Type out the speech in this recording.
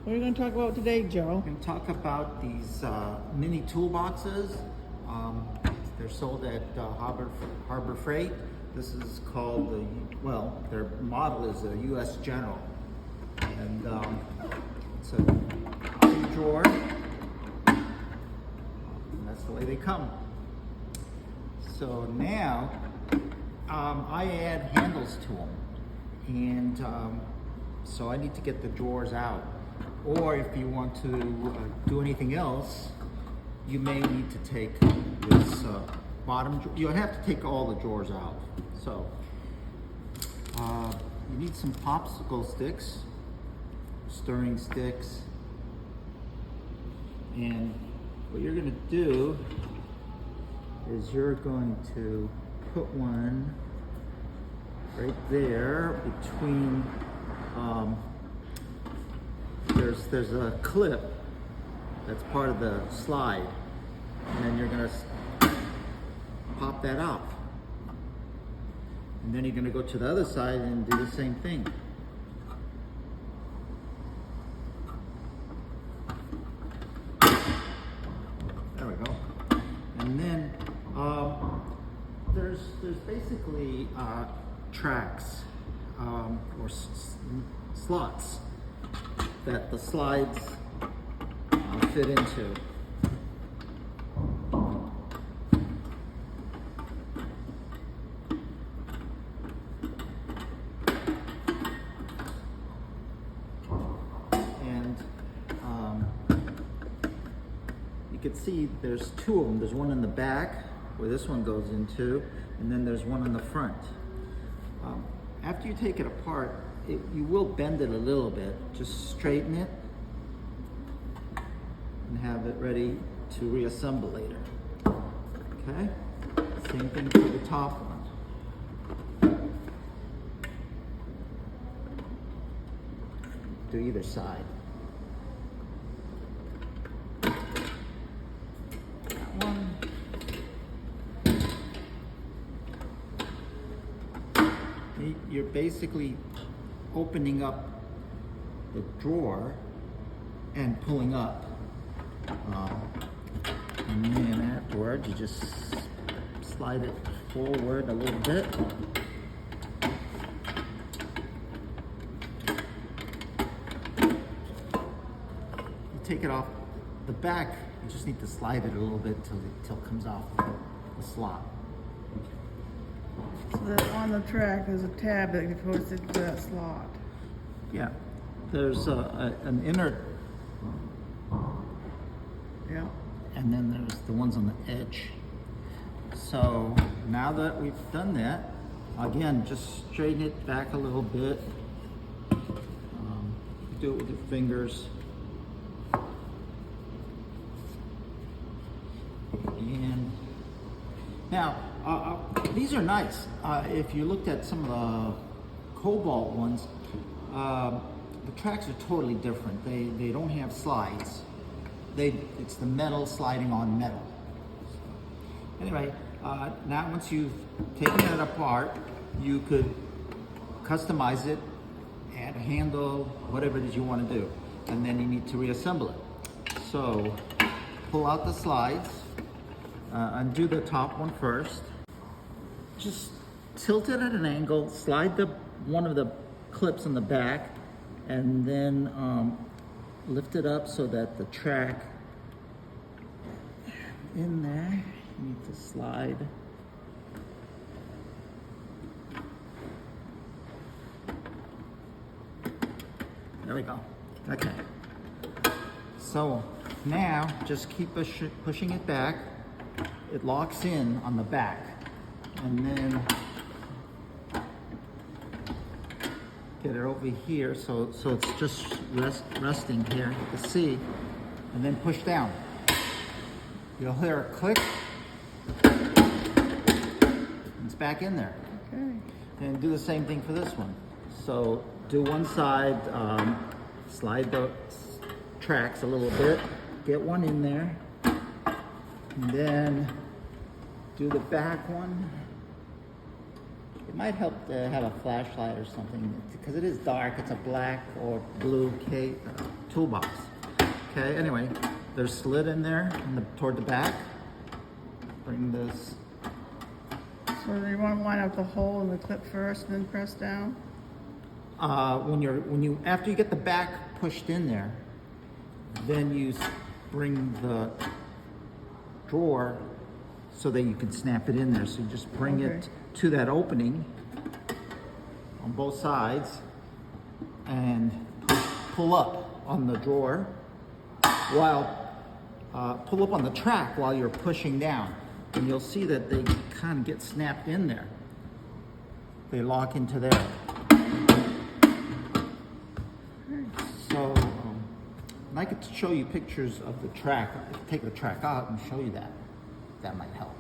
What are you going to talk about today, Joe? We're going to talk about these mini toolboxes. They're sold at Harbor Freight. This is called their model is a U.S. General. And it's a coffee drawer. And that's the way they come. So now I add handles to them. And so I need to get the drawers out. Or if you want to do anything else, you may need to take this bottom drawer. You'll have to take all the drawers out. So you need some popsicle sticks, stirring sticks, and what you're going to do is you're going to put one right there between there's a clip that's part of the slide, and then you're going to pop that off, and then you're going to go to the other side and do the same thing. There we go. And then there's basically tracks or slots that the slides fit into. And you can see there's two of them. There's one in the back where this one goes into, and then there's one in the front. After you take it apart, you will bend it a little bit. Just straighten it and have it ready to reassemble later. Okay? Same thing for the top one. Do either side. That one. You're basically opening up the drawer and pulling up, and then afterwards you just slide it forward a little bit. You take it off the back, you just need to slide it a little bit till it comes off the slot. So that on the track there's a tab that goes into that slot. Yeah, there's an inner, Yeah. and then there's the ones on the edge. So now that we've done that, again, just straighten it back a little bit. Do it with your fingers. And now, these are nice. If you looked at some of the Cobalt ones, the tracks are totally different. They don't have slides. It's the metal sliding on metal. Anyway, now once you've taken it apart, you could customize it, add a handle, whatever it is you want to do, and then you need to reassemble it. So pull out the slides, undo the top one first. Just tilt it at an angle, slide one of the clips in the back, and then lift it up so that the track in there, you need to slide. There we go. Okay. So now just keep pushing it back. It locks in on the back. And then get it over here so it's just resting here, you can see, and then push down. You'll hear a click. It's back in there. Okay. And do the same thing for this one. So do one side, slide the tracks a little bit, get one in there, and then do the back one. It might help to have a flashlight or something because it is dark. It's a black or blue toolbox. Okay, anyway, there's slit in there toward the back. Bring this. So you want to line up the hole in the clip first and then press down? After you get the back pushed in there, then you bring the drawer so that you can snap it in there. So you just bring it to that opening on both sides and pull up on the drawer while pull up on the track while you're pushing down. And you'll see that they kind of get snapped in there. They lock into there. So I could show you pictures of the track. Take the track out and show you that. That might help.